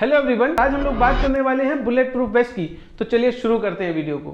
Hello everyone, आज हम लोग बात करने वाले हैं बुलेट प्रूफ वेस्ट की। तो चलिए शुरू करते हैं वीडियो को।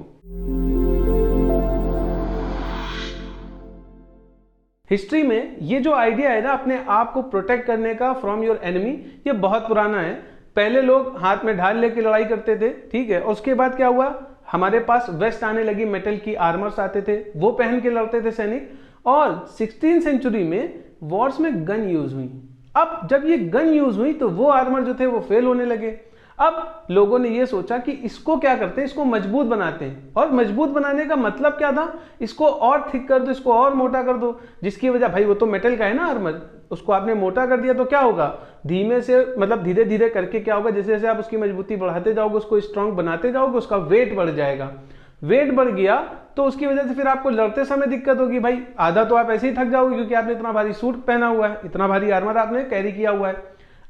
हिस्ट्री में ये जो आइडिया है ना अपने आप को प्रोटेक्ट करने का फ्रॉम योर एनिमी, ये बहुत पुराना है। पहले लोग हाथ में ढाल लेके लड़ाई करते थे, ठीक है। उसके बाद क्या हुआ, हमारे पास वेस्ट आने लगी, मेटल की आर्मर्स आते थे, वो पहन के लड़ते थे सैनिक। और 16वीं सेंचुरी में वॉर्स में गन यूज हुई। अब जब ये गन यूज हुई तो वो आर्मर जो थे वो फेल होने लगे। अब लोगों ने ये सोचा कि इसको क्या करते हैं, इसको मजबूत बनाते हैं। और मजबूत बनाने का मतलब क्या था, इसको और थिक कर दो, इसको और मोटा कर दो। जिसकी वजह, भाई वो तो मेटल का है ना आर्मर, उसको आपने मोटा कर दिया तो क्या होगा, धीमे से मतलब धीरे धीरे करके क्या होगा, जैसे जैसे आप उसकी मजबूती बढ़ाते जाओगे, उसको स्ट्रांग बनाते जाओगे, उसका वेट बढ़ जाएगा। वेट बढ़ गया तो उसकी वजह से फिर आपको लड़ते समय दिक्कत होगी। भाई आधा तो आप ऐसे ही थक जाओगे क्योंकि आपने इतना भारी सूट पहना हुआ है, इतना भारी आर्मर आपने कैरी किया हुआ है।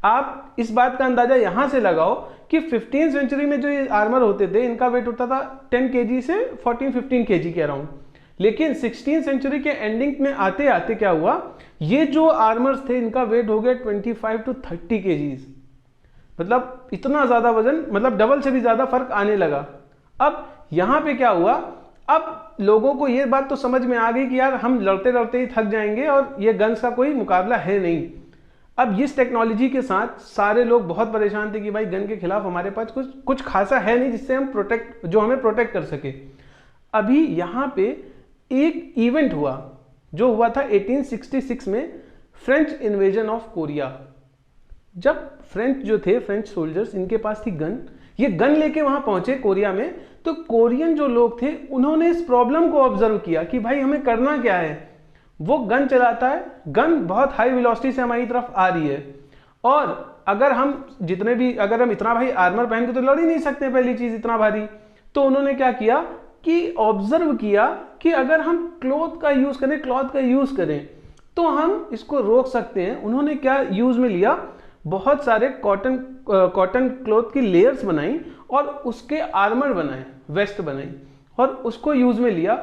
आप इस बात का अंदाजा यहां से लगाओ कि 15वीं सेंचुरी में जो ये आर्मर होते थे, इनका वेट होता था 10 kg से 14-15 kg के अराउंड। लेकिन 16वीं सेंचुरी के एंडिंग में आते आते क्या हुआ, ये जो आर्मर्स थे इनका वेट हो गया 25 to 30 kg। मतलब इतना ज्यादा वजन, मतलब डबल से भी ज्यादा फर्क आने लगा। अब यहां पे क्या हुआ, अब लोगों को ये बात तो समझ में आ गई कि यार हम लड़ते लड़ते ही थक जाएंगे और ये गन्स का कोई मुकाबला है नहीं। अब इस टेक्नोलॉजी के साथ सारे लोग बहुत परेशान थे कि भाई गन के खिलाफ हमारे पास कुछ खासा है नहीं जिससे हम हमें प्रोटेक्ट कर सके। अभी यहाँ पे एक इवेंट हुआ जो हुआ था 1866 में, फ्रेंच इन्वेजन ऑफ कोरिया। जब फ्रेंच जो थे, फ्रेंच सोल्जर्स, इनके पास थी गन, ये गन लेके वहां पहुंचे कोरिया में। तो कोरियन जो लोग थे उन्होंने इस प्रॉब्लम को ऑब्जर्व किया कि भाई हमें करना क्या है। वो गन चलाता है, गन बहुत हाई वेलोसिटी से हमारी तरफ आ रही है, और अगर हम इतना भाई आर्मर पहन के तो लड़ ही नहीं सकते, पहली चीज इतना भारी। तो उन्होंने क्या किया कि ऑब्जर्व किया कि अगर हम क्लॉथ का यूज करें तो हम इसको रोक सकते हैं। उन्होंने क्या यूज में लिया, बहुत सारे कॉटन क्लॉथ की लेयर्स बनाई और उसके आर्मर बनाए, वेस्ट बनाई और उसको यूज में लिया।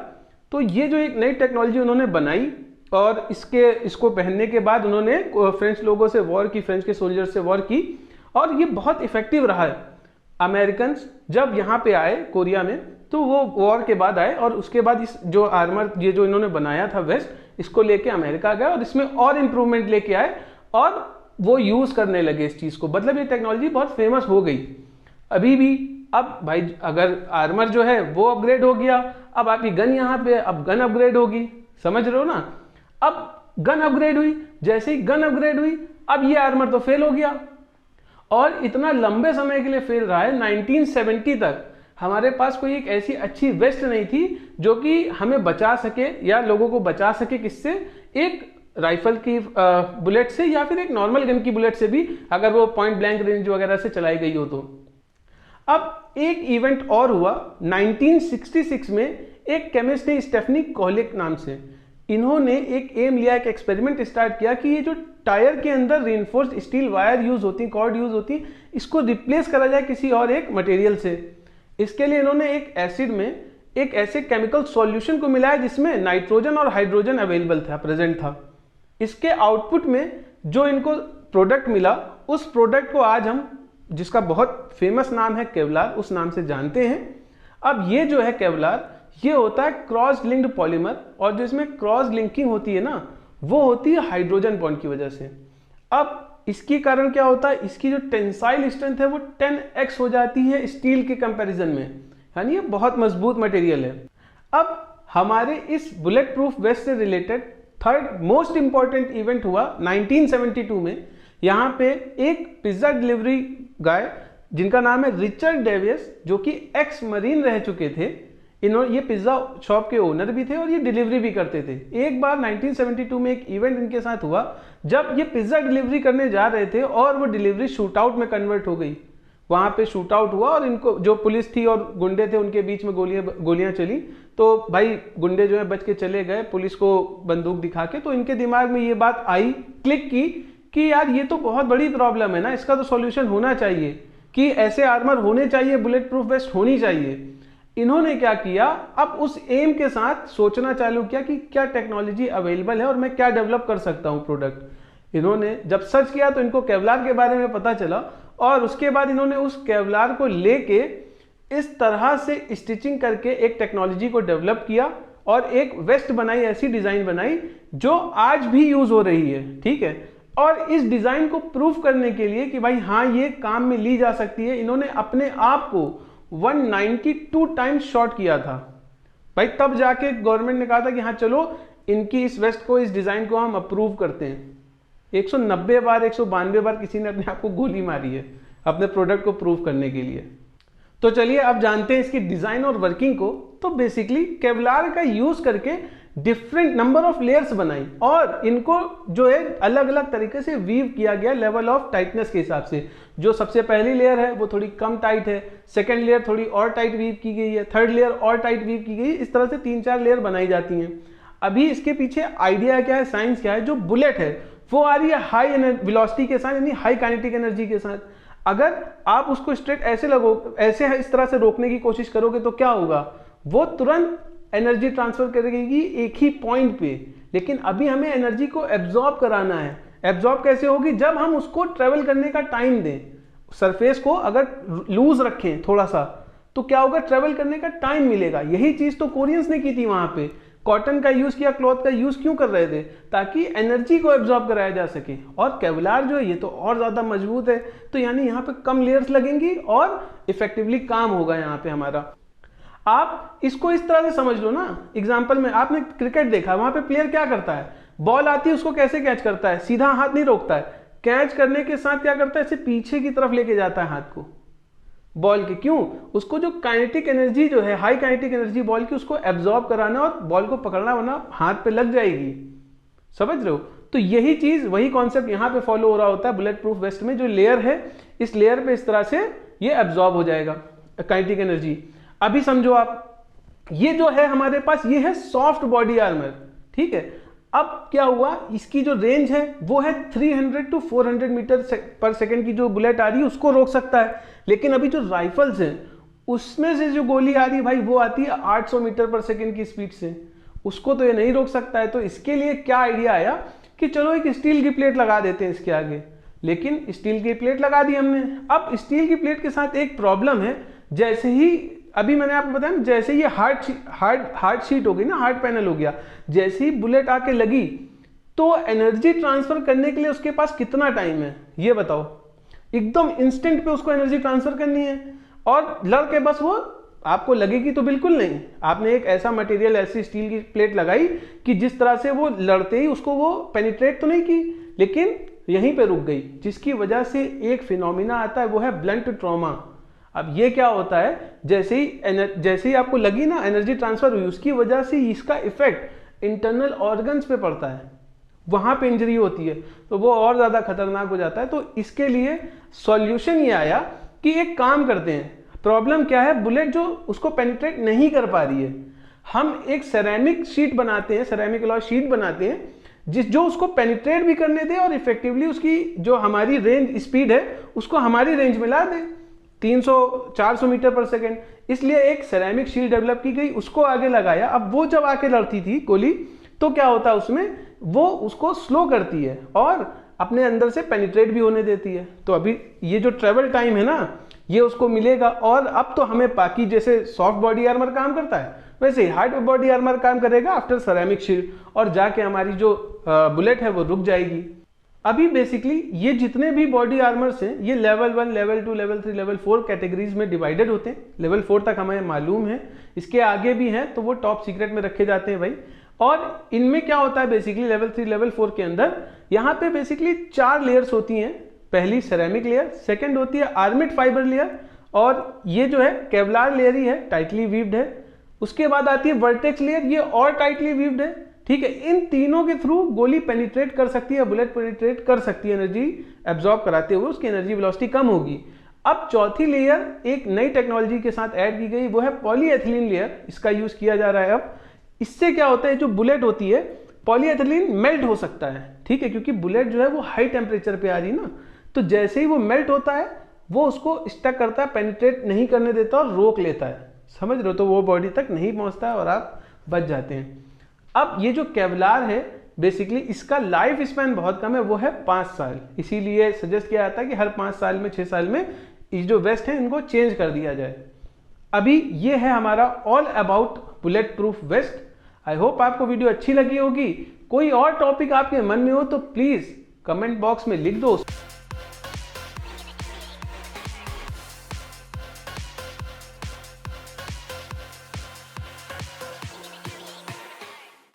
तो ये जो एक नई टेक्नोलॉजी उन्होंने बनाई और इसको पहनने के बाद उन्होंने फ्रेंच लोगों से वॉर की, फ्रेंच के सोल्जर से वॉर की, और ये बहुत इफेक्टिव रहा है। अमेरिकन जब यहाँ पे आए कोरिया में, तो वो वॉर के बाद आए और उसके बाद इस जो आर्मर, ये जो इन्होंने बनाया था वेस्ट, इसको लेके अमेरिका गए और इसमें और इंप्रूवमेंट लेके आए और वो यूज करने लगे इस चीज को। मतलब ये टेक्नोलॉजी बहुत फेमस हो गई। अभी भी अब भाई अगर आर्मर जो है वो अपग्रेड हो गया, अब आपकी गन यहाँ पे, अब गन अपग्रेड होगी, समझ रहे हो ना। अब गन अपग्रेड हुई, जैसे ही गन अपग्रेड हुई, अब ये आर्मर तो फेल हो गया, और इतना लंबे समय के लिए फेल रहा है। 1970 तक हमारे पास कोई एक ऐसी अच्छी वेस्ट नहीं थी जो कि हमें बचा सके या लोगों को बचा सके। किससे, एक राइफल की बुलेट से या फिर एक नॉर्मल गन की बुलेट से भी, अगर वो पॉइंट ब्लैंक रेंज वगैरह से चलाई गई हो तो। अब एक इवेंट और हुआ 1966 में, एक केमिस्ट है स्टेफनी कोहलिक नाम से, इन्होंने एक एम लिया, एक एक्सपेरिमेंट स्टार्ट किया कि ये जो टायर के अंदर रिइंफोर्स्ड स्टील वायर यूज होती, कॉर्ड यूज होती, इसको रिप्लेस करा जाए किसी और एक मटेरियल से। इसके लिए इन्होंने एक एसिड में एक ऐसे केमिकल सॉल्यूशन को मिलाया जिसमें नाइट्रोजन और हाइड्रोजन अवेलेबल था, प्रेजेंट था। इसके आउटपुट में जो इनको प्रोडक्ट मिला, उस प्रोडक्ट को आज हम, जिसका बहुत फेमस नाम है केवलार, उस नाम से जानते हैं। अब ये जो है केवलार, ये होता है क्रॉस लिंक्ड पॉलीमर, और जो इसमें क्रॉस लिंकिंग होती है ना, वो होती है हाइड्रोजन बॉन्ड की वजह से। अब इसके कारण क्या होता है, इसकी जो टेंसाइल स्ट्रेंथ है वो 10x हो जाती है स्टील के कंपैरिजन में, यानी ये बहुत मजबूत मटेरियल है। अब हमारे इस बुलेट प्रूफ वेस्ट से related third most important event हुआ 1972 में। यहाँ पे एक पिज्जा डिलीवरी गाय जिनका नाम है रिचर्ड डेविस, जो कि एक्स मरीन रह चुके थे, ये पिज्जा शॉप के ओनर भी थे और ये डिलीवरी भी करते थे। एक बार 1972 में एक इवेंट इनके साथ हुआ जब ये पिज्जा डिलीवरी करने जा रहे थे और वो डिलीवरी शूट आउट में कन्वर्ट हो गई। वहां पे शूट आउट हुआ और इनको, जो पुलिस थी और गुंडे थे, उनके बीच में गोलियां चली। तो भाई गुंडे जो है बच के चले गए पुलिस को बंदूक दिखा के। तो इनके दिमाग में ये बात आई, क्लिक की कि यार ये तो बहुत बड़ी प्रॉब्लम है ना, इसका तो सॉल्यूशन होना चाहिए कि ऐसे आर्मर होने चाहिए, बुलेट प्रूफ वेस्ट होनी चाहिए। इन्होंने क्या किया, अब उस एम के साथ सोचना चालू किया कि क्या टेक्नोलॉजी अवेलेबल है और मैं क्या डेवलप कर सकता हूं प्रोडक्ट। इन्होंने जब सर्च किया तो इनको केवलार के बारे में पता चला और उसके बाद इन्होंने उस केवलार को लेके इस तरह से स्टिचिंग करके एक टेक्नोलॉजी को डेवलप किया और एक वेस्ट बनाई, ऐसी डिजाइन बनाई जो आज भी यूज हो रही है, ठीक है। और इस डिजाइन को प्रूफ करने के लिए कि भाई हाँ ये काम में ली जा सकती है, इन्होंने अपने आप को 192 टाइम्स शॉर्ट किया था भाई। तब जाके गवर्नमेंट ने कहा था कि हाँ चलो इनकी इस वेस्ट को, इस डिजाइन को हम अप्रूव करते हैं। 190 बार 192 बार किसी ने अपने आप को गोली मारी है अपने प्रोडक्ट को प्रूव करने के लिए। तो चलिए अब जानते हैं इसकी डिजाइन और वर्किंग को। तो बेसिकली केवलार का यूज करके डिफरेंट नंबर ऑफ लेयर्स बनाई और इनको जो है अलग अलग तरीके से वीव किया गया लेवल ऑफ टाइटनेस के हिसाब से। जो सबसे पहली लेयर है वो थोड़ी कम टाइट है, सेकेंड लेयर थोड़ी और टाइट वीव की गई है, थर्ड लेयर और टाइट वीव की गई है। इस तरह से 3-4 लेयर बनाई जाती हैं। अभी इसके पीछे आइडिया क्या है, साइंस क्या है, जो बुलेट है वो आ रही है हाई वेलोसिटी के साथ, यानी हाई काइनेटिक एनर्जी के साथ। अगर आप उसको स्ट्रेट ऐसे इस तरह से रोकने की कोशिश करोगे तो क्या होगा, वो तुरंत एनर्जी ट्रांसफर करेगी एक ही पॉइंट पे। लेकिन अभी हमें एनर्जी को एब्जॉर्ब कराना है। एब्जॉर्ब कैसे होगी, जब हम उसको ट्रेवल करने का टाइम दें। सरफेस को अगर लूज रखें थोड़ा सा तो क्या होगा, ट्रेवल करने का टाइम मिलेगा। यही चीज तो कोरियंस ने की थी। वहां पे कॉटन का यूज किया, क्लॉथ का यूज क्यों कर रहे थे, ताकि एनर्जी को एब्जॉर्ब कराया जा सके। और केवलार जो है ये तो और ज्यादा मजबूत है, तो यानी यहाँ पे कम लेयर्स लगेंगी और इफेक्टिवली काम होगा यहाँ पे हमारा। आप इसको इस तरह से समझ लो ना, एग्जांपल में आपने क्रिकेट देखा, वहां पे प्लेयर क्या करता है, बॉल आती है उसको कैसे कैच करता है, सीधा हाथ नहीं रोकता है, कैच करने के साथ क्या करता है, इसे पीछे की तरफ लेके जाता है हाथ को बॉल के। क्यों, उसको जो काइनेटिक एनर्जी जो है, हाई काइनेटिक एनर्जी बॉल की, उसको एब्जॉर्ब कराना और बॉल को पकड़ना, वरना हाथ पे लग जाएगी। समझ रहे हो। तो यही चीज, वही कॉन्सेप्ट यहाँ पे फॉलो हो रहा होता है बुलेट प्रूफ वेस्ट में। जो लेयर है, इस लेयर पे इस तरह से ये एब्जॉर्ब हो जाएगा काइनेटिक एनर्जी। अभी समझो आप, ये जो है हमारे पास, ये है सॉफ्ट बॉडी आर्मर, ठीक है। अब क्या हुआ, इसकी जो रेंज है वो है 300 to 400 मीटर पर सेकेंड की जो बुलेट आ रही है उसको रोक सकता है। लेकिन अभी जो राइफल्स हैं उसमें से जो गोली आ रही है भाई, वो आती है 800 मीटर पर सेकेंड की स्पीड से, उसको तो ये नहीं रोक सकता है। तो इसके लिए क्या आइडिया आया कि चलो एक स्टील की प्लेट लगा देते हैं इसके आगे। लेकिन स्टील की प्लेट लगा दी हमने। अब स्टील की प्लेट के साथ एक प्रॉब्लम है, जैसे ही अभी मैंने आपको बताया, जैसे ये हार्ड शीट हो गई ना, हार्ड पैनल हो गया, जैसे ही बुलेट आके लगी तो एनर्जी ट्रांसफर करने के लिए उसके पास कितना टाइम है ये बताओ। एकदम इंस्टेंट पे उसको एनर्जी ट्रांसफर करनी है और लड़के बस वो आपको लगेगी तो बिल्कुल नहीं। आपने एक ऐसा मटेरियल, ऐसी स्टील की प्लेट लगाई कि जिस तरह से वो लड़ते ही उसको वो पेनिट्रेट तो नहीं की, लेकिन यहीं पे रुक गई, जिसकी वजह से एक फिनोमिना आता है, वो है ब्लंट ट्रॉमा। अब ये क्या होता है, जैसे ही आपको लगी ना, एनर्जी ट्रांसफर हुई, उसकी वजह से इसका इफेक्ट इंटरनल ऑर्गन्स पे पड़ता है, वहां पे इंजरी होती है, तो वो और ज्यादा खतरनाक हो जाता है। तो इसके लिए सॉल्यूशन ये आया कि एक काम करते हैं। प्रॉब्लम क्या है, बुलेट जो उसको पेनिट्रेट नहीं कर पा रही है, हम एक सेरेमिक शीट बनाते हैं, सेरेमिक अलॉय शीट बनाते हैं जो उसको पेनिट्रेट भी करने दे और इफेक्टिवली उसकी जो हमारी रेंज स्पीड है उसको हमारी रेंज में ला दे, 300-400 मीटर पर सेकेंड। इसलिए एक सेरेमिक शीट डेवलप की गई, उसको आगे लगाया। अब वो जब आके लड़ती थी गोली तो क्या होता है उसमें, वो उसको स्लो करती है और अपने अंदर से पेनिट्रेट भी होने देती है। तो अभी ये जो ट्रेवल टाइम है ना, ये उसको मिलेगा। और अब तो हमें बाकी जैसे सॉफ्ट बॉडी आर्मर काम करता है वैसे ही हार्ड बॉडी आर्मर काम करेगा आफ्टर सेरेमिक शीट, और जाके हमारी जो बुलेट है वो रुक जाएगी। अभी बेसिकली ये जितने भी बॉडी आर्मर्स हैं ये level 1, level 2, level 3, level 4 categories में डिवाइडेड होते हैं। लेवल 4 तक हमें मालूम है, इसके आगे भी हैं तो वो टॉप सीक्रेट में रखे जाते हैं भाई। और इनमें क्या होता है बेसिकली, लेवल 3, लेवल 4 के अंदर यहाँ पे बेसिकली 4 लेयर्स होती हैं। पहली सेरेमिक लेयर, सेकेंड होती है आर्मेड फाइबर लेयर, और ये जो है केवलार लेयर ही है, टाइटली वीव्ड है। उसके बाद आती है वर्टेक्स लेयर, ये और टाइटली वीव्ड है, ठीक है। इन तीनों के थ्रू गोली पेनिट्रेट कर सकती है, बुलेट पेनिट्रेट कर सकती है, एनर्जी एब्जॉर्ब कराते हुए उसकी एनर्जी वेलोसिटी कम होगी। अब चौथी लेयर एक नई टेक्नोलॉजी के साथ ऐड की गई, वो है पॉलीएथिलीन लेयर, इसका यूज किया जा रहा है अब। इससे क्या होता है, जो बुलेट होती है पॉलीएथिलीन मेल्ट हो सकता है, ठीक है, क्योंकि बुलेट जो है वो हाई टेम्परेचर पे आ रही है ना, तो जैसे ही वो मेल्ट होता है वो उसको स्टक करता है, पेनिट्रेट नहीं करने देता और रोक लेता है, समझ रहे हो। तो वो बॉडी तक नहीं पहुंचता है और आप बच जाते हैं। अब ये जो केवलार है बेसिकली इसका लाइफ स्पैन बहुत कम है, वो है 5 साल। इसीलिए सजेस्ट किया जाता है कि हर 5 साल में 6 साल में ये जो वेस्ट है इनको चेंज कर दिया जाए। अभी ये है हमारा all about bullet proof waste. I hope आपको वीडियो अच्छी लगी होगी। कोई और टॉपिक आपके मन में हो तो प्लीज कमेंट बॉक्स में लिख दो।